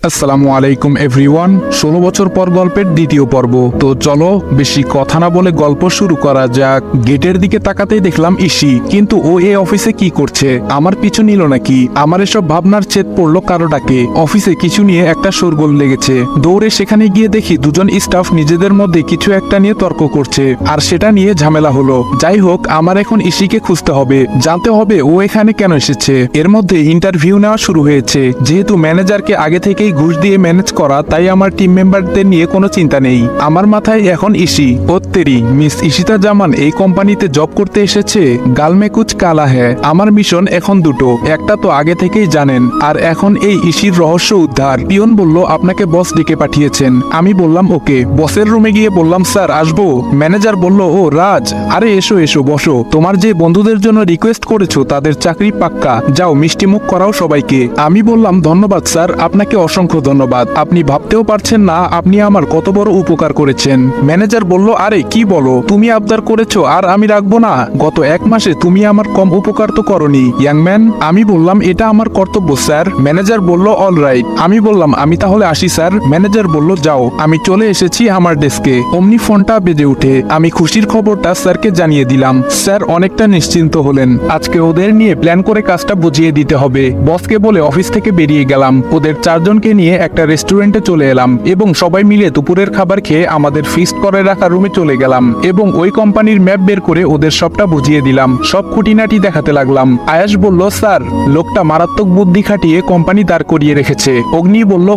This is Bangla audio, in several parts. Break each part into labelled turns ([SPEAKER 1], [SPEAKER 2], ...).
[SPEAKER 1] আসসালামু আলাইকুম এভরিওয়ান। 16 বছর পর গল্পের দ্বিতীয় পর্ব। তো চলো বেশি কথা না বলে গল্প শুরু করা যাক। গেটের দিকে তাকাতেই দেখলাম ইসি, কিন্তু ও এই অফিসে কি করছে? আমার পিছু নিল নাকি? আমার এসব ভাবনার ছেদ পড়লো কারো ডাকে। অফিসে কিছু নিয়ে একটা শোরগোল লেগেছে। দৌড়ে সেখানে গিয়ে দেখি দুজন স্টাফ নিজেদের মধ্যে কিছু একটা নিয়ে তর্ক করছে, আর সেটা নিয়ে ঝামেলা হলো। যাই হোক, আমার এখন ইসিকে খুঁজতে হবে, জানতে হবে ও এখানে কেন এসেছে। এর মধ্যে ইন্টারভিউ নেওয়া শুরু হয়েছে। যেহেতু ম্যানেজারকে আগে থেকে ঘুষ দিয়ে ম্যানেজ করা, তাই আমার টিম মেম্বারদের নিয়ে কোনো চিন্তা নেই। আমার মাথায় এখন ইসি। ওত্তেরি, মিস ইশিতা জামান এই কোম্পানিতে জব করতে এসেছে। গালমে কুচ কালা হ্যায়। আমার মিশন এখন দুটো, একটা তো আগে থেকেই জানেন, আর এখন এই ইসির রহস্য উদ্ধার। পিয়ন বলল আপনাকে বস ডেকে পাঠিয়েছেন। আমি বললাম ওকে। বসের রুমে গিয়ে বললাম স্যার আসবো? ম্যানেজার বলল ও রাজ, আরে এসো এসো বসো। তোমার যে বন্ধুদের জন্য রিকোয়েস্ট করেছো তাদের চাকরি পাক্কা, যাও মিষ্টি মুখ করাও সবাইকে। আমি বললাম ধন্যবাদ স্যার, আপনাকে অসংখ্য ধন্যবাদ। আপনি ভাবতেও পারছেন না আপনি আমার কত বড় উপকার করেছেন। ম্যানেজার বলল আরে কি বলো, তুমি আবদার করেছো আর আমি রাখবো না? গত 1 মাসে তুমি আমার কম উপকার তো করনি ইয়াংম্যান। আমি বললাম এটা আমার কর্তব্য স্যার। ম্যানেজার বলল অলরাইট। আমি বললাম আমি তাহলে আসি স্যার। ম্যানেজার বলল যাও। আমি চলে এসেছি আমার ডেস্কে। অমনি ফোনটা বেজে উঠে। আমি খুশির খবরটা স্যারকে জানিয়ে দিলাম। স্যার অনেকটা নিশ্চিন্ত হলেন। আজকে ওদের নিয়ে প্ল্যান করে কাজটা বুঝিয়ে দিতে হবে। বসকে বলে অফিস থেকে বেরিয়ে গেলাম। ওদের 4 জনকে নিয়ে একটা রেস্টুরেন্টে চলে এলাম এবং সবাই মিলে দুপুরের খাবার খেয়ে আমাদের ফিক্সড করে রাখা রুমে চলে গেলাম এবং ওই কোম্পানির ম্যাপ বের করে ওদের সবটা বুঝিয়ে দিলাম। সব খুঁটিনাটি দেখাতে লাগলাম। আয়াস বলল স্যার লোকটা মারাত্মক বুদ্ধি খাটিয়ে কোম্পানি দাঁড় করিয়ে রেখেছে। অগ্নি বলল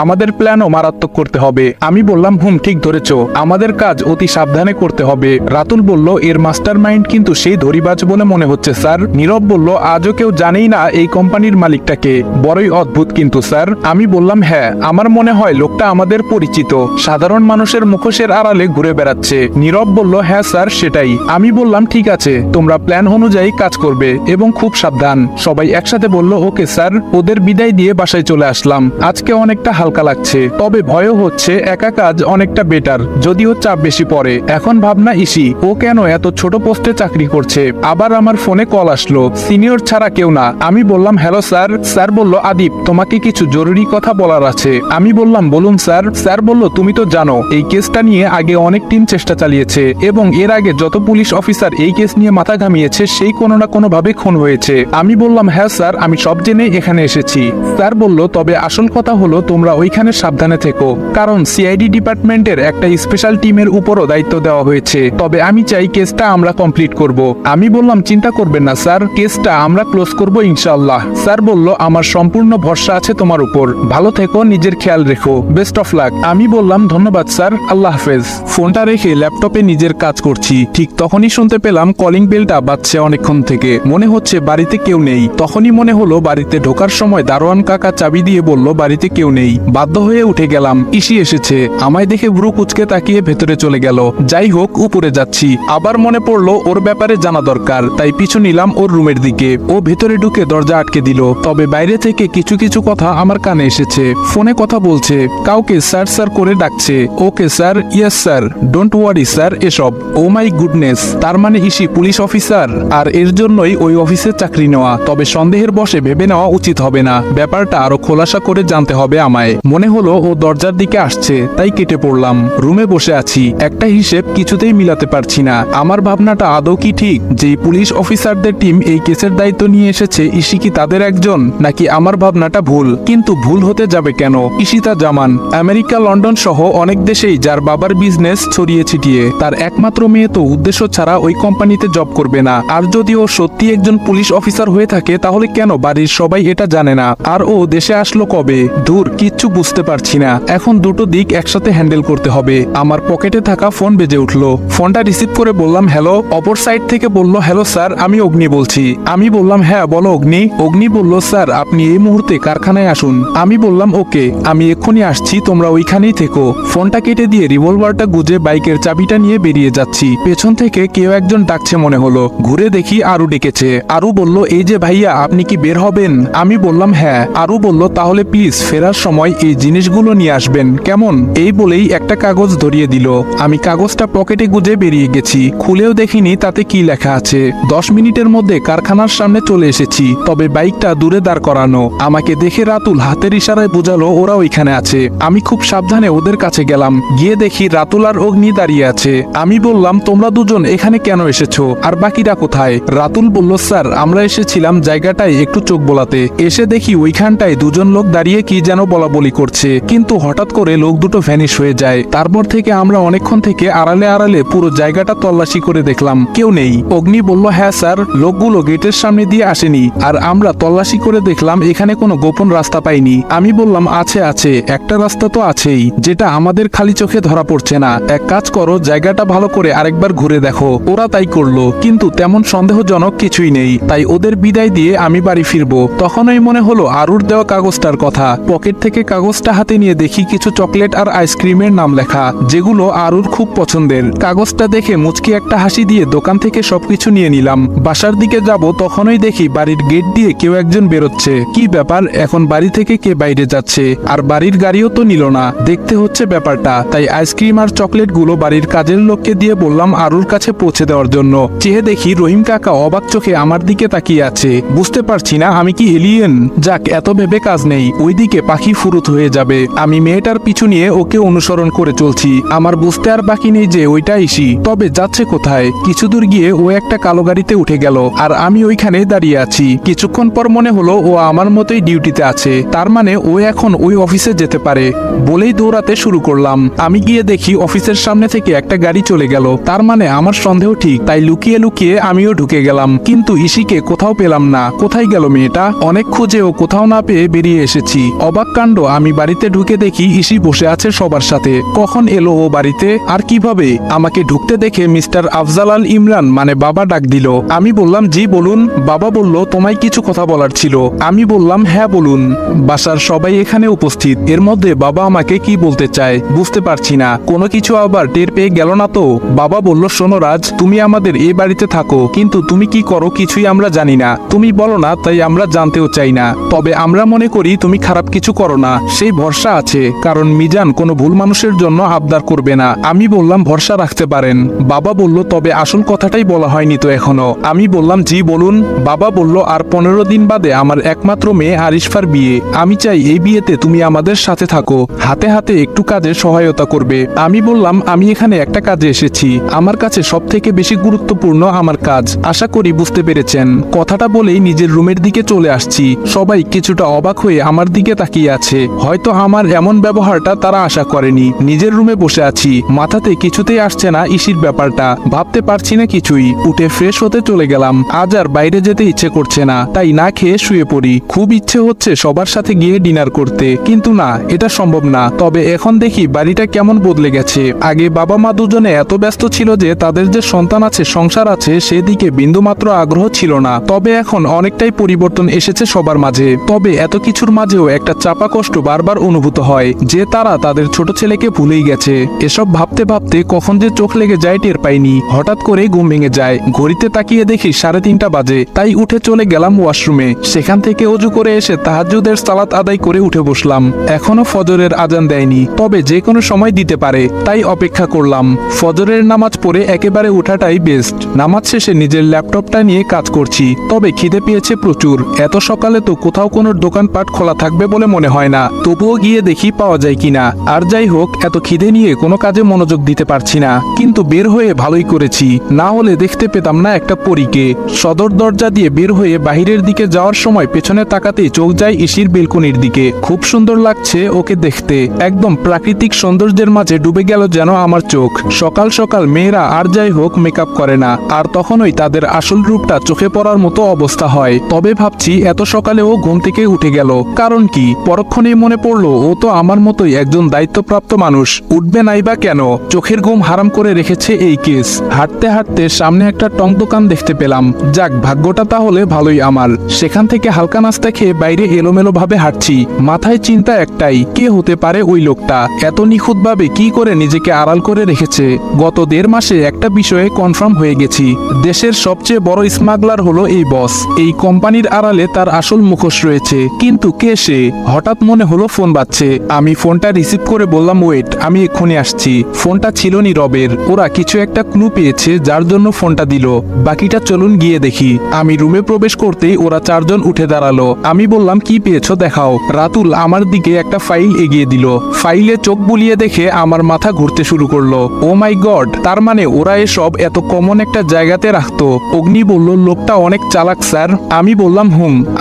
[SPEAKER 1] আমাদের প্ল্যানও মারাত্মক করতে হবে। আমি বললাম ঠিক ধরেছ, আমাদের কাজ অতি সাবধানে করতে হবে। রাতুল বলল এর মাস্টার মাইন্ড কিন্তু সেই ধরিবাজ বলে মনে হচ্ছে স্যার। নীরব বলল আজও কেউ জানেই না এই কোম্পানির মালিকটাকে, বড়ই অদ্ভুত কিন্তু স্যার। আমি বললাম হ্যাঁ, আমার মনে হয় লোকটা আমাদের পরিচিত, সাধারণ মানুষের মুখোশের আড়ালে ঘুরে বেড়াচ্ছে। নীরব বলল হ্যাঁ স্যার সেটাই। আমি বললাম ঠিক আছে, তোমরা প্ল্যান অনুযায়ী কাজ করবে এবং খুব সাবধান। সবাই একসাথে বলল ওকে স্যার। ওদের বিদায় দিয়ে বাসায় চলে আসলাম। আজকে অনেকটা হালকা লাগছে, তবে ভয়ও হচ্ছে। একা কাজ অনেকটা বেটার, যদিও চাপ বেশি পড়ে। এখন ভাবনা ইসি, ও কেন এত ছোট পোস্টে চাকরি করছে? আবার আমার ফোনে কল আসলো, সিনিয়র ছাড়া কেউ না। আমি বললাম হ্যালো স্যার। স্যার বলল আদিপ তোমাকে কিছু জরুরি কথা বলার আছে। আমি বললাম বলুন স্যার। স্যার বলল তুমি তো জানো এই কেসটা নিয়ে আগে অনেক টিম চেষ্টা চালিয়েছে এবং এর আগে যত পুলিশ অফিসার এই কেস নিয়ে মাথা ঘামিয়েছে সেই কোনো না কোনো ভাবে খুন হয়েছে। আমি বললাম হ্যাঁ স্যার, আমি সব জেনে এখানে এসেছি। স্যার বলল তবে আসল কথা হলো তোমরা ওইখানে সাবধানে থেকো, কারণ সিআইডি ডিপার্টমেন্টের একটা স্পেশাল টিমের উপরও দায়িত্ব দেওয়া হয়েছে। তবে আমি চাই কেসটা আমরা কমপ্লিট করব। আমি বললাম চিন্তা করবেন না স্যার, কেসটা আমরা ক্লোজ করব ইনশাআল্লাহ। স্যার বলল আমার সম্পূর্ণ ভরসা আছে তোমার উপর, ভালো থেকো, নিজের খেয়াল রেখো, বেস্ট অফ লাক। আমি বললাম ধন্যবাদ স্যার, আল্লাহ হাফেজ। ফোনটা রেখে ল্যাপটপে নিজের কাজ করছি। ঠিক তখনই শুনতে পেলাম কলিং বেলটা বাজছে অনেকক্ষণ থেকে। মনে হচ্ছে বাড়িতে কেউ নেই। তখনই মনে হলো বাড়িতে ঢোকার সময় দারোয়ান কাকা চাবি দিয়ে বলল বাড়িতে কেউ নেই। বাধ্য হয়ে উঠে গেলাম। ইসি এসেছে। আমায় দেখে ভ্রু কুচকে তাকিয়ে ভেতরে চলে গেল। যাই হোক, উপরে যাচ্ছি। আবার মনে পড়লো ওর ব্যাপারে জানা দরকার, তাই পিছু নিলাম ওর রুমের দিকে। ও ভেতরে ঢুকে দরজা আটকে দিল। তবে বাইরে থেকে কিছু কিছু কথা আমার কানে এসেছে। ফোনে কথা বলছে, কাউকে স্যার স্যার করে ডাকছে। Okay sir, yes sir, don't worry sir, এসব। ও মাই গুডনেস, তার মানে ইসি পুলিশ অফিসার, আর এর জন্যই ওই অফিসে চাকরি নেওয়া। তবে সন্দেহের বশে ভেবে নেওয়া উচিত হবে না, ব্যাপারটা আরো খোলাসা করে জানতে হবে আমায়। মনে হলো ও দরজার দিকে আসছে, তাই কেটে পড়লাম। রুমে বসে আছি, একটা হিসেব কিছুতেই মিলাতে পারছি না। আমার ভাবনাটা আদৌ কি ঠিক যে পুলিশ অফিসারদের টিম এই কেসের দায়িত্ব নিয়ে এসেছে? ইসি কি তাদের একজন, নাকি আমার ভাবনাটা ভুল? কিন্তু ভুল হতে যাবে কেন? ইশিতা জামান আমেরিকা, লন্ডন সহ অনেক দেশেই যার বাবার বিজনেস ছড়িয়ে ছিটিয়ে। তার একমাত্র মেয়ে তো উদ্দেশ্য ছাড়া ওই কোম্পানিতে জব করবে না। আর যদি ও সত্যি একজন পুলিশ অফিসার হয়ে থাকে তাহলে কেন বাড়ির সবাই এটা জানে না? আর ও দেশে আসলো কবে? দূর, কিচ্ছু বুঝতে পারছি না। এখন দুটো দিক একসাথে হ্যান্ডেল করতে হবে। আমার পকেটে থাকা ফোন বেজে উঠলো। ফোনটা রিসিভ করে বললাম হ্যালো। অপর সাইড থেকে বলল হ্যালো স্যার, আমি অগ্নি বলছি। আমি বললাম হ্যাঁ বলো অগ্নি। অগ্নি বলল স্যার আপনি এই মুহূর্তে কারখানায় আসুন। আমি বললাম ওকে, আমি এক্ষুনি আসছি, তোমরা ওইখানেই থেকো। ফোনটা কেটে দিয়ে রিভলভারটা গুজে বাইকের চাবিটা নিয়ে বেরিয়ে যাচ্ছি। পেছন থেকে কেউ একজন ডাকছে মনে হলো। ঘুরে দেখি আরু ডেকেছে। আরু বলল এই যে ভাইয়া, আপনি কি বের হবেন? আমি বললাম হ্যাঁ। আরু বলল তাহলে প্লিজ ফেরার সময় এই জিনিসগুলো নিয়ে আসবেন, কেমন? এই বলেই একটা কাগজ ধরিয়ে দিল। আমি কাগজটা পকেটে গুজে বেরিয়ে গেছি। খুলেও দেখিনি তাতে কি লেখা আছে। 10 মিনিটের মধ্যে কারখানার সামনে চলে এসেছি, তবে বাইকটা দূরে দাঁড় করানো। আমাকে দেখে রাতুল হাতের ইশারা ইশারায় বোঝালো ওরা ওইখানে আছে। আমি খুব সাবধানে ওদের কাছে গেলাম, গিয়ে দেখি রাতুল আর অগ্নি দাঁড়িয়ে আছে। আমি বললাম, তোমরা দুজন এখানে কেন এসেছো, আর বাকিরা কোথায়? রাতুল বলল, স্যার আমরা এসেছিলাম জায়গাটায় একটু চোখ বোলাতে। এসে দেখি ওইখানটায় দুজন লোক দাঁড়িয়ে কি যেন বলাবলি করছে, কিন্তু হঠাৎ করে লোক দুটো ভ্যানিশ হয়ে যায়। তারপর থেকে আমরা অনেকক্ষণ থেকে আড়ালে আড়ালে পুরো জায়গাটা তল্লাশি করে দেখলাম, কেউ নেই। অগ্নি বলল, হ্যাঁ স্যার, লোকগুলো গেটের সামনে দিয়ে আসেনি, আর আমরা তল্লাশি করে দেখলাম এখানে কোনো গোপন রাস্তা পাইনি। আমি বললাম, আছে আছে, একটা রাস্তা তো আছেই, যেটা আমাদের খালি চোখে ধরা পড়ছে না। এক কাজ করো, জায়গাটা ভালো করে আরেকবার ঘুরে দেখো। ওরা তাই করলো, কিন্তু তেমন সন্দেহজনক কিছুই নেই। তাই ওদের বিদায় দিয়ে আমি বাড়ি ফিরবো। তখনই মনে হলো আরুর দেওয়া কাগজটার কথা। পকেট থেকে কাগজটা হাতে নিয়ে দেখি কিছু চকলেট আর আইসক্রিমের নাম লেখা, যেগুলো আরুর খুব পছন্দের। কাগজটা দেখে মুচকি একটা হাসি দিয়ে দোকান থেকে সবকিছু নিয়ে নিলাম। বাসার দিকে যাব, তখনই দেখি বাড়ির গেট দিয়ে কেউ একজন বেরোচ্ছে। কি ব্যাপার, এখন বাড়ি থেকে কে বাইরে যাচ্ছে? আর বাড়ির গাড়িও তো নিল না, দেখতে হচ্ছে ব্যাপারটা। তাই আইসক্রিম আর চকলেট গুলো বাড়ির কাজের লোককে দিয়ে বললাম আরুর কাছে পৌঁছে দেওয়ার জন্য। চেয়ে দেখি রহিম কাকা অবাক চোখে আমার দিকে তাকিয়ে আছে। বুঝতে পারছি না আমি কি এলিয়েন? যাক, এত ভেবে কাজ নেই, ওইদিকে পাখি ফুরুত হয়ে যাবে। আমি মেয়েটার পিছু নিয়ে ওকে অনুসরণ করে চলছি। আমার বুঝতে আর বাকি নেই যে ওইটা ইসি, তবে যাচ্ছে কোথায়। কিছু দূর গিয়ে ও একটা কালো গাড়িতে উঠে গেল, আর আমি ওইখানে দাঁড়িয়ে আছি। কিছুক্ষণ পর মনে হলো ও আমার মতোই ডিউটিতে আছে, তার মানে ও এখন ওই অফিসে যেতে পারে। বলেই দৌড়াতে শুরু করলাম। আমি গিয়ে দেখি অফিসের সামনে থেকে একটা গাড়ি চলে গেল, তার মানে আমার সন্দেহ ঠিক। তাই লুকিয়ে লুকিয়ে আমিও ঢুকে গেলাম, কিন্তু ইসিকে কোথাও পেলাম না। কোথায় গেল মেয়েটা? অনেক খুঁজেও কোথাও না পেয়ে বেরিয়ে এসেছি। অবাক কাণ্ড, আমি বাড়িতে ঢুকে দেখি ইসি বসে আছে সবার সাথে। কখন এলো ও বাড়িতে, আর কিভাবে? আমাকে ঢুকতে দেখে মিস্টার আফজাল আল ইমরান মানে বাবা ডাক দিল। আমি বললাম, জি বলুন। বাবা বলল, তোমায় কিছু কথা বলার ছিল। আমি বললাম, হ্যাঁ বলুন। বাসার সবাই এখানে উপস্থিত, এর মধ্যে বাবা আমাকে কি বলতে চায় বুঝতে পারছি না। কোনো কিছু আবার টের পেয়ে গেল না তো? বাবা বলল, শোনো রাজ, তুমি আমাদের এই বাড়িতে থাকো, কিন্তু তুমি কি করো কিছুই আমরা জানি না। তুমি বলো না, তাই আমরা জানতেও চাই না। তবে আমরা মনে করি তুমি খারাপ কিছু করো না, সেই ভরসা আছে, কারণ মিজান কোনো ভুল মানুষের জন্য আবদার করবে না। আমি বললাম, ভরসা রাখতে পারেন। বাবা বলল, তবে আসল কথাটাই বলা হয়নি তো এখনো। আমি বললাম, জি বলুন। বাবা বলল, আর 15 দিন বাদে আমার একমাত্র মেয়ে আরিশফার বিয়ে। আমি চাই এই বিয়েতে তুমি আমাদের সাথে থাকো, হাতে হাতে একটু কাজে সহায়তা করবে। আমি বললাম, আমি এখানে একটা কাজে এসেছি, আমার কাছে সব থেকে বেশি গুরুত্বপূর্ণ আমার কাজ। আশা করি বুঝতে পেরেছেন। কথাটা বলেই নিজের রুমের দিকে চলে আসছি। সবাই কিছুটা অবাক হয়ে আমার দিকে তাকিয়ে আছে, হয়তো আমার এমন ব্যবহারটা তারা আশা করেনি। নিজের রুমে বসে আছি, মাথাতে কিছুতেই আসছে না ইসির ব্যাপারটা, ভাবতে পারছি না কিছুই। উঠে ফ্রেশ হতে চলে গেলাম। আজ আর বাইরে যেতে ইচ্ছে করছে না, তাই না খেয়ে শুয়ে পড়ি। খুব ইচ্ছে হচ্ছে সবার সাথে গিয়ে ডিনার করতে, কিন্তু না, এটা সম্ভব না। তবে এখন দেখি বাড়িটা কেমন বদলে গেছে। আগে বাবা মা দুজনে এত ব্যস্ত ছিল যে তাদের যে সন্তান আছে, সংসার আছে, সেদিকে বিন্দুমাত্র আগ্রহ ছিল না। তবে এখন অনেকটাই পরিবর্তন এসেছে সবার মাঝে। তবে এত কিছুর মাঝেও একটা চাপা কষ্ট বারবার অনুভূত হয়, যে তারা তাদের ছোট ছেলেকে ভুলেই গেছে। এসব ভাবতে ভাবতে কখন যে চোখ লেগে যায় টের পাইনি। হঠাৎ করে ঘুম ভেঙে যায়, ঘড়িতে তাকিয়ে দেখি 3:30 বাজে। তাই উঠে চলে গেলাম ওয়াশরুমে। সেখান থেকে ওযু করে এসে তাহাজ্জুদের সালাত আদায় করে উঠে বসলাম। এখনো ফজরের আজান দেয়নি, তবে যে কোনো সময় দিতে পারে, তাই অপেক্ষা করলাম। ফজরের নামাজ পড়ে একেবারে উঠাটাই বেস্ট। নামাজ শেষে নিজের ল্যাপটপটা নিয়ে কাজ করছি, তবে খিদে পেয়েছে প্রচুর। এত সকালে তো কোথাও কোনো দোকানপাট খোলা থাকবে বলে মনে হয় না, তবুও গিয়ে দেখি পাওয়া যায় কিনা। আর যাই হোক, এত খিদে নিয়ে কোনো কাজে মনোযোগ দিতে পারছি না, কিন্তু বের হয়ে ভালোই করেছি, না হলে দেখতে পেতাম না একটা পরীকে। সদর দরজা দিয়ে বের হয়ে বাহিরের দিকে যাওয়ার সময় পেছনে তাকাতেই চোখ যায় ইসির বেলকনির দিকে। খুব সুন্দর লাগছে ওকে দেখতে, একদম প্রাকৃতিক সৌন্দর্যের মাঝে ডুবে গেল যেন আমার চোখ। সকাল সকাল মেয়েরা আর যাই হোক মেকআপ করে না, আর তখনই তাদের আসল রূপটা চোখে পড়ার মতো অবস্থা হয়। তবে ভাবছি এত সকালেও ঘুম থেকে উঠে গেল, কারণ কি? পরক্ষণেই মনে পড়লো ও তো আমার মতোই একজন দায়িত্বপ্রাপ্ত মানুষ, উঠবে নাই বা কেন? চোখের ঘুম হারাম করে রেখেছে এই কেস। হাঁটতে হাঁটতে সামনে একটা টং দোকান দেখতে পেলাম। যাক, ভাগ্যটা তাহলে ভালোই আমার। সেখান থেকে হালকা নাস্তা খেয়ে বাইরে এলোমেলো ভাবে হাঁটছি। মাথায় চিন্তা একটাই, কে হতে পারে ওই লোকটা? এত নিখুঁতভাবে কি করে নিজেকে আড়াল করে রেখেছে? গত 1.5 মাসে একটা বিষয়ে কনফার্ম হয়ে গেছি, দেশের সবচেয়ে বড় স্মাগলার হলো এই বস। এই কোম্পানির আড়ালে তার আসল মুখোশ রয়েছে, কিন্তু কে সে? হঠাৎ মনে হলো ফোন বাজছে। আমি ফোনটা রিসিভ করে বললাম, ওয়েট, আমি এক্ষুনি আসছি। ফোনটা ছিল নীরবের। ওরা কিছু একটা ক্লু পেয়েছে যার জন্য ফোনটা দিল। বাকিটা চলুন গিয়ে দেখি। আমি রুমে প্রবেশ করতেই ওরা 4 জন উঠে দাঁড়ালো। আমি বললাম, কি পেয়েছো দেখাও। রাতুল আমার দিকে একটা ফাইল এগিয়ে দিল। ফাইলে চোখ বুলিয়ে দেখে আমার মাথা ঘুরতে শুরু করলো। ও মাই গড, তার মানে ওরা এসব এত কমন একটা জায়গাতে রাখতো। অগ্নি বলল, লোকটা অনেক চালাক স্যার। আমি বললাম,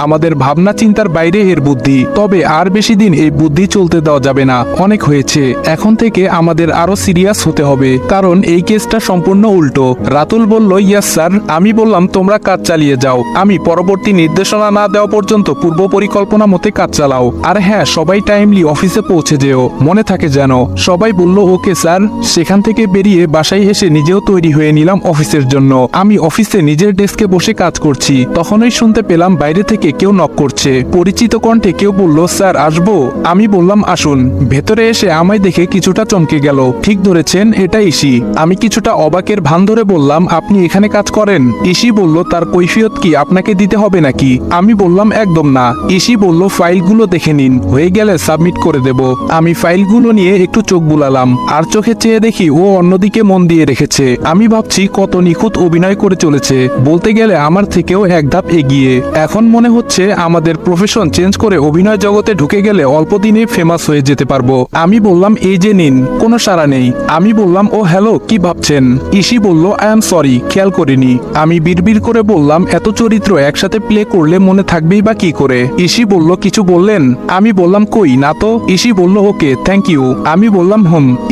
[SPEAKER 1] আমাদের ভাবনা চিন্তার বাইরে এর বুদ্ধি। তবে আর বেশি দিন এই বুদ্ধি চলতে দেওয়া যাবে না, অনেক হয়েছে। এখন থেকে আমাদের আরো সিরিয়াস হতে হবে, কারণ এই কেসটা সম্পূর্ণ উল্টো। রাতুল বলল, ইয়েস স্যার। আমি বললাম, তোমরা কাজ চালিয়ে যাও, আমি পরবর্তী নির্দেশনা না দেওয়া পর্যন্ত পূর্ব পরিকল্পনা মতে কাজ চালাও। আর হ্যাঁ, সবাই টাইমলি অফিসে পৌঁছে যেও, মনে থাকে যেন। সবাই বলল, ওকে স্যার। সেখান থেকে বেরিয়ে বাসায় এসে নিজেও তৈরি হয়ে নিলাম অফিসের জন্য। আমি অফিসে নিজের ডেস্কে বসে কাজ করছি, তখনই শুনতে পেলাম বাইরে থেকে কেউ নক করছে। পরিচিত কণ্ঠে কেউ বলল, স্যার আসবো? আমি বললাম, আসুন। ভেতরে এসে আমায় দেখে কিছুটা চমকে গেল। ঠিক ধরেছেন, এটা ইসি। আমি কিছুটা অবাকের ভান ধরে বললাম, আপনি এখানে কাজ করেন? ইসি বলল, তার কৈফিয়ত কি আপনাকে দিতে হবে নাকি? আমি বললাম, একদম না। ইসি বলল, ফাইলগুলো দেখে নিন, হয়ে গেলে সাবমিট করে দেব। আমি ফাইলগুলো নিয়ে একটু চোখ বুলালাম, আর চোখে চেয়ে দেখি ও অন্যদিকে মন দিয়ে রেখেছে। আমি ভাবছি কত নিখুঁত অভিনয় করে চলেছে, বলতে গেলে আমার থেকেও এক ধাপ এগিয়ে। এখন মনে হচ্ছে আমাদের প্রফেশন চেঞ্জ করে অভিনয় জগতে ঢুকে গেলে অল্প দিনে ফেমাস হয়ে যেতে পারবো। আমি বললাম, এই যে নিন। কোনো সাড়া নেই। আমি বললাম, ও হ্যালো, কি ভাবছেন? ইসি বলল, আই এম সরি, খেয়াল করিনি। আমি বিড়বিড় করে বললাম, এত চরিত্র একসাথে প্লে করলে মনে থাকবেই বা কি করে? ইসি বলল, কিছু বললেন? আমি বললাম, কই না তো। ইসি বলল, ওকে, থ্যাংক ইউ। আমি বললাম,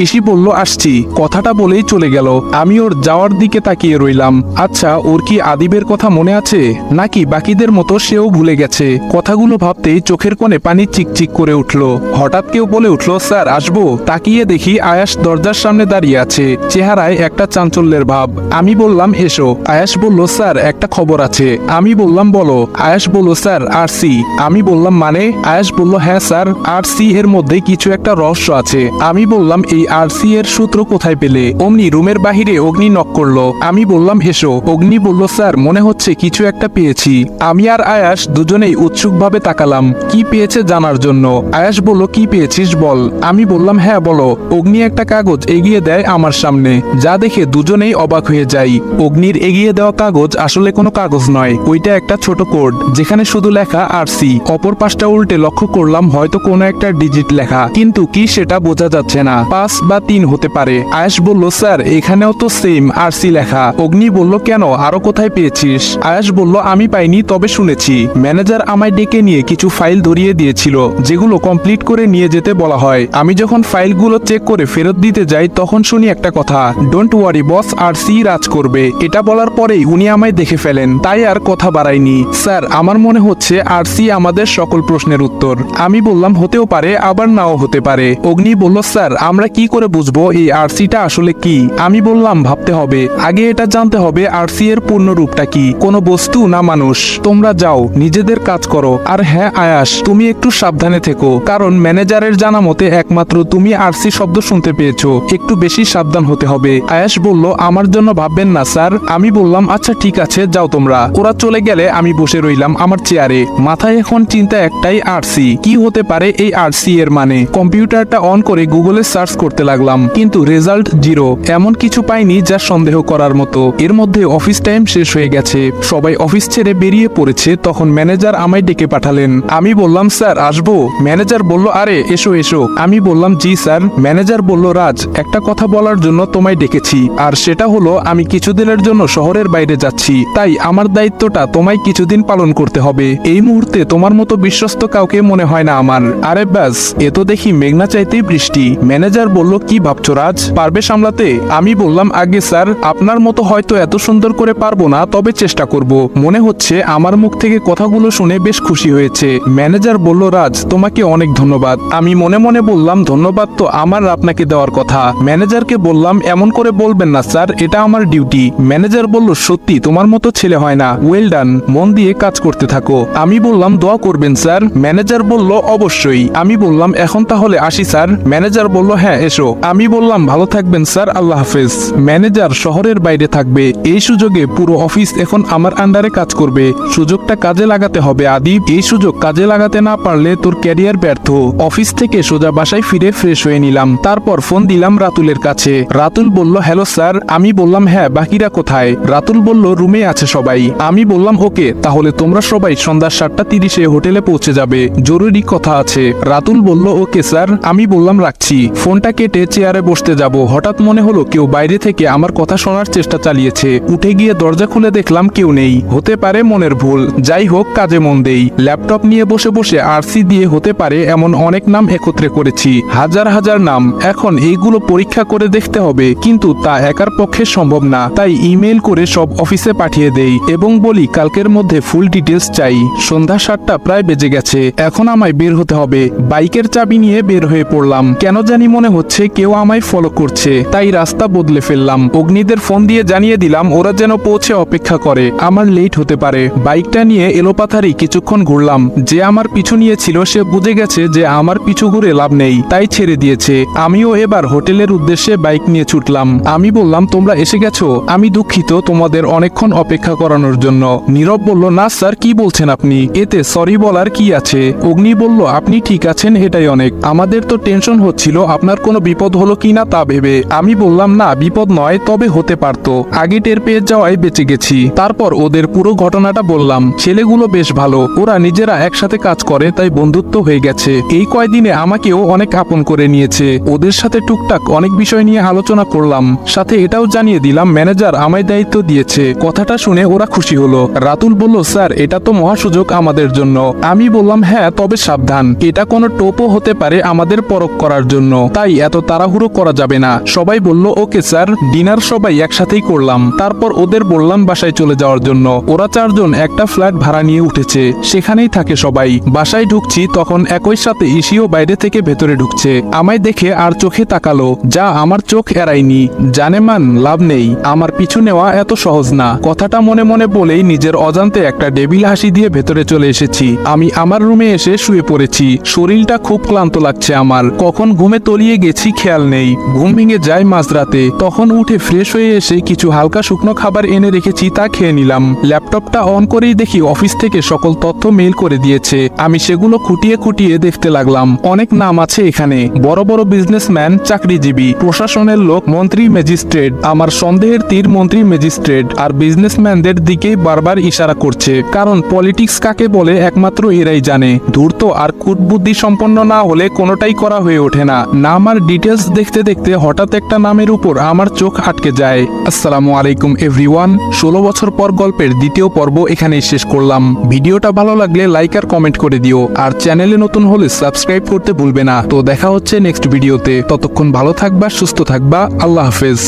[SPEAKER 1] ইসি বলল, আসছি। কথাটা বলেই চলে গেল। আমি ওর যাওয়ার দিকে তাকিয়ে রইলাম। আচ্ছা, ওর কি আদিবের কথা মনে আছে, নাকি বাকিদের মতো সেও ভুলে গেছে? কথাগুলো ভাবতেই চোখের কোণে পানি চিকচিক করে উঠল। হঠাৎ কেউ বলে উঠল, স্যার আসবো? তাকিয়ে দেখি আয়াস দরজার সামনে দাঁড়িয়ে আছে, চেহারায় একটা চাঞ্চল্যের ভাব। আমি বললাম, এসো। আয়াস বলল, স্যার একটা খবর আছে। আমি বললাম, বলো। আয়াস বলল, স্যার আরসি। আমি বললাম, মানে? আয়াস বলল, হ্যাঁ স্যার, আরসি এর মধ্যে কিছু একটা রহস্য আছে। আমি বললাম, এই আরসি এর সূত্র কোথায় পেলে? অমনি রুমের বাহিরে অগ্নি নক করলো। আমি বললাম, এসো। অগ্নি বলল, স্যার মনে হচ্ছে কিছু একটা পেয়েছি। আমি আর আয়াস দুজনেই উৎসুকভাবে তাকালাম, কি পেয়েছে জানার জন্য। আয়াস বলল, কি পেয়েছিস বল। আমি বললাম, হ্যাঁ বলো। অগ্নি একটা কাগজ এগিয়ে দেয় আমার সামনে, যা দেখে দুজনেই অবাক হয়ে যাই। অগ্নির এগিয়ে দেওয়া কাগজ আসলে কোনো কাগজ নয়, ওইটা একটা ছোট কোড, যেখানে শুধু লেখা আরসি। অপর পাশটা উল্টে লক্ষ্য করলাম হয়তো কোনো একটা ডিজিট লেখা, কিন্তু কি সেটা বোঝা যাচ্ছে না। 5 বা 3 হতে পারে। আয়াস বলল, স্যার এখানেও তো সেম আরসি লেখা। অগ্নি বলল, কেন, আরো কোথায় পেয়েছিস? আয়াস বলল, আমি পাইনি, তবে শুনেছি ম্যানেজার আমায় ডেকে নিয়ে কিছু ফাইল ধরিয়ে দিয়েছিল, যেগুলো কমপ্লিট করে নিয়ে যেতে বলা হয়। আমি যখন ফাইলগুলো চেক করে ফেরত দিতে যাই, তখন শুনি একটা কথা, ডোন্ট ওয়ারি বস, আরসি রাজ করবে। এটা বলার পরেই উনি আমায় দেখে ফেলেন, তাই আর কথা বাড়াইনি। স্যার আমার মনে হচ্ছে আরসি আমাদের সকল প্রশ্নের উত্তর। আমি বললাম, হতেও পারে, আবার নাও হতে পারে। অগ্নি বলল, স্যার আমরা কি করে বুঝবো এই আরসিটা আসলে কি? আমি বললাম, ভাবতে হবে, আগে এটা জানতে হবে আরসি এর পূর্ণ রূপটা কি, কোনো বস্তু না মানুষ। তোমরা যাও, নিজেদের কাজ করো। আর হ্যাঁ আয়াস, তুমি একটু সাবধানে থেকো, কারণ ম্যানেজারের জানা মতে একমাত্র তুমি আরসি শব্দ শুনতে পেয়েছো, একটু বেশি সাবধান হতে হবে। আয়াস বলল, আমার জন্য ভাববেন না স্যার। আমি বললাম, আচ্ছা ঠিক আছে, যাও তোমরা। ওরা চলে গেলে আমি বসে রইলাম আমার চেয়ারে। মাথায় এখন চিন্তা একটাই, আরসি কি হতে পারে? এই আরসি এর মানে? কম্পিউটারটা অন করে গুগলে সার্চ করতে লাগলাম, কিন্তু রেজাল্ট 0। এমন কিছু পাইনি যা সন্দেহ করার মতো। এর মধ্যে অফিস টাইম শেষ হয়ে গেছে, সবাই অফিস ছেড়ে বেরিয়ে পড়েছে। তখন ম্যানেজার আমায় ডেকে পাঠালেন। আমি বললাম, স্যার আসবো? ম্যানেজার বলল, আরে এসো এসো। আমি বললাম, জি স্যার। ম্যানেজার বলল, রাজ একটা কথা বলার জন্য তোমায় ডেকেছি, আর সেটা হলো আমি কিছুদিনের জন্য শহরের বাইরে যাচ্ছি, তাই আমার দায়িত্বটা তোমায় কিছুদিন পালন করতে হবে। এই মুহূর্তে তোমার মতো বিশ্বস্ত কাউকে মনে হয় না আমার। আরে ব্যাস, এ তো দেখি মেঘনা চাইতেই বৃষ্টি। ম্যানেজার বলল, কি ভাবছো রাজ, পারবে সামলাতে? আমি বললাম, আগে স্যার আপনার মতো হয়তো এত সুন্দর করে পারবো না, তবে চেষ্টা করব। মনে হচ্ছে আমার মুখ থেকে কথাগুলো শুনে বেশ খুশি হয়েছে। ম্যানেজার বলল, রাজ তোমাকে অনেক ধন্যবাদ। আমি মনে মনে বললাম, ধন্যবাদ তো আমার আপনাকে দেওয়ার কথা। ম্যানেজারকে বললাম, এমন করে বলবেন না স্যার, এটা আমার ডিউটি। ম্যানেজার বলল, সত্যি তোমার মতো ছেলে হয় না, ওয়েল ডান, মন দিয়ে কাজ করতে থাকো। আমি বললাম, দোয়া করবেন স্যার। ম্যানেজার বলল, অবশ্যই। আমি বললাম, এখন তাহলে আসি স্যার। ম্যানেজার বলল, হ্যাঁ এসো। আমি বললাম, ভালো থাকবেন স্যার, আল্লাহ হাফেজ। ম্যানেজার শহরের বাইরে থাকবে, এই সুযোগে পুরো অফিস এখন আমার আন্ডারে কাজ করবে। সুযোগটা কাজে লাগাতে হবে আদিব, এই সুযোগ কাজে লাগাতে না পারলে তোর ক্যারিয়ার ব্যর্থ। অফিস থেকে সোজা বাসায় ফিরে ফ্রেশ হয়ে নিলাম, তারপর ফোন দিলাম রাতুলের কাছে। রাতুল বলল, হ্যালো স্যার। আমি বললাম, হ্যাঁ বাকিরা কোথায়? রাতুল বলল, রুমে আছে সবাই। আমি বললাম, ওকে, তাহলে তোমরা সবাই সন্ধ্যা 7:30 হোটেলে পৌঁছে যাবে। জরুরি কথা আছে। রাতুল বলল ওকে স্যার। আমি বললাম রাখছি। ফোনটা কেটে চেয়ারে বসতে যাব, হঠাৎ মনে হলো কেউ বাইরে থেকে আমার কথা শোনার চেষ্টা চালিয়েছে। উঠে গিয়ে দরজা খুলে দেখলাম কেউ নেই। হতে পারে মনের ভুল, যাই হোক কাজে মন দেই। ল্যাপটপ নিয়ে বসে বসে আরসি দিয়ে হতে পারে এমন অনেক নাম একত্রে করেছি, হাজার হাজার নাম। এখন এইগুলো পরীক্ষা করে দেখতে হবে, কিন্তু তা একার পক্ষে সম্ভব না। তাই ইমেল করে সব অফিসে পাঠিয়ে দেই এবং বলি কালকের মধ্যে ফুল ডিটেলস চাই। সন্ধ্যা 7টা প্রায় বেজে গেছে, এখন আমায় বের হতে হবে। বাইকের চাবি নিয়ে বের হয়ে পড়লাম। কেন জানি মনে হচ্ছে কেউ আমায় ফলো করছে, তাই রাস্তা বদলে ফেললাম। অগ্নিদের ফোন দিয়ে জানিয়ে দিলাম ওরা যেন পৌঁছে অপেক্ষা করে, আমার লেট হতে পারে। বাইকটা নিয়ে এলোপাথারি কিছুক্ষণ ঘুরলাম। যে আমার পিছু নিয়েছিল সে বুঝে গেছে যে আমার পিছু ঘুরে লাভ নেই, তাই ছেড়ে দিয়েছে। আমিও এবার হোটেলের উদ্দেশ্যে বাইক নিয়ে ছুটলাম। আমি বললাম তোমরা এসে গেছো, আমি দুঃখিত তোমাদের অনেকক্ষণ অপেক্ষা করানোর জন্য। নীরব বলল না স্যার, কি বলছেন আপনি, এতে সরি বলার কি আছে। অগ্নি বলল আপনি ঠিক আছেন এটাই অনেক, আমাদের তো টেনশন হচ্ছিল আপনার কোনো বিপদ হলো কিনা তা ভেবে। আমি বললাম না বিপদ নয়, তবে হতে পারতো, আগে টের পেয়ে যাওয়ায় বেঁচে গেছি। তারপর ওদের পুরো ঘটনাটা বললাম। ছেলেগুলো বেশ ভালো, ওরা নিজেরা একসাথে কাজ করে, তাই বন্ধুত্ব হয়ে গেছে। এই কয়দিনে আমাকেও অনেক আপন করে নিয়েছে। ওদের সাথে টুকটাক অনেক বিষয় নিয়ে আলোচনা করলাম, সাথে এটাও জানিয়ে দিলাম ম্যানেজার আমায় দায়িত্ব দিয়েছে। কথাটা শুনে ওরা খুশি হলো। রাতুল বলল স্যার এটা তো মহাসুযোগ আমাদের জন্য। আমি বললাম হ্যাঁ, তবে সাবধান, এটা কোনো টোপও হতে পারে আমাদের পরখ করার জন্য, তাই এত তাড়াহুড়ো করা যাবে না। সবাই বলল ওকে স্যার। ডিনার সবাই একসাথেই করলাম, তারপর ওদের বললাম বাসায় চলে যাওয়ার জন্য। ওরা 4 জন একটা ফ্ল্যাট ভাড়া নিয়ে উঠেছে, সেখানেই থাকে সবাই। বাসায় ঢুকছি তখন একই সাথে ইসিও বাইরে থেকে ভেতরে ঢুকছে। আমায় দেখে আর চোখে তাকালো, যা আমার চোখ এড়ায়নি। জানে মান লাভ নেই, আমার পিছু নেওয়া এত সহজ না। কথাটা মনে মনে বলেই নিজের অজান্তে একটা ডেবিল হাসি দিয়ে ভেতরে চলে এসেছি। আমি আমার রুমে এসে শুয়ে পড়েছি। শরীরটা খুব ক্লান্ত লাগছে আমার, কখন ঘুমে তলিয়ে গেছি খেয়াল নেই। ঘুম ভেঙে যায় মাঝরাতে, তখন উঠে ফ্রেশ হয়ে এসে কিছু হালকা শুকনো খাবার এনে রেখেছি, তা খেয়ে নিলাম। ল্যাপটপটা অন করেই দেখি অফিস থেকে সকল তথ্য মেইল করে দিয়েছে। আমি সেগুলো খুঁটিয়ে খুঁটিয়ে দেখতে লাগলাম। অনেক নাম আছে এখানে, বড় বড় বিজনেসম্যান, চাকরিজীবী, প্রশাসনের লোক, মন্ত্রী, ম্যাজিস্ট্রেট। আমার সন্দেহের তীর মন্ত্রী, ম্যাজিস্ট্রেট আর বিজনেসম্যানদের দিকেই বারবার ইশারা করছে, কারণ পলিটিক্স কাকে বলে একমাত্র এরাই জানে। ধূর্ত আর কুটবুদ্ধি সম্পন্ন না হলে কোনোটাই করা হয়ে ওঠে না। নাম আর ডিটেলস দেখতে দেখতে হঠাৎ একটা নামের উপর আমার চোখ আটকে যায়। আসসালামু আলাইকুম এভরিওয়ান। 16 বছর পর গল্পের দ্বিতীয় পর্ব এখানেই শেষ করলাম। ভিডিওটা ভালো লাগলে লাইক আর কমেন্ট করে দিও, আর চ্যানেলে নতুন হলে সাবস্ক্রাইব করতে ভুলবে না। তো দেখা হচ্ছে নেক্সট ভিডিওতে, ততক্ষণ ভালো থাকবা, সুস্থ থাকবা, আল্লাহ হাফেজ।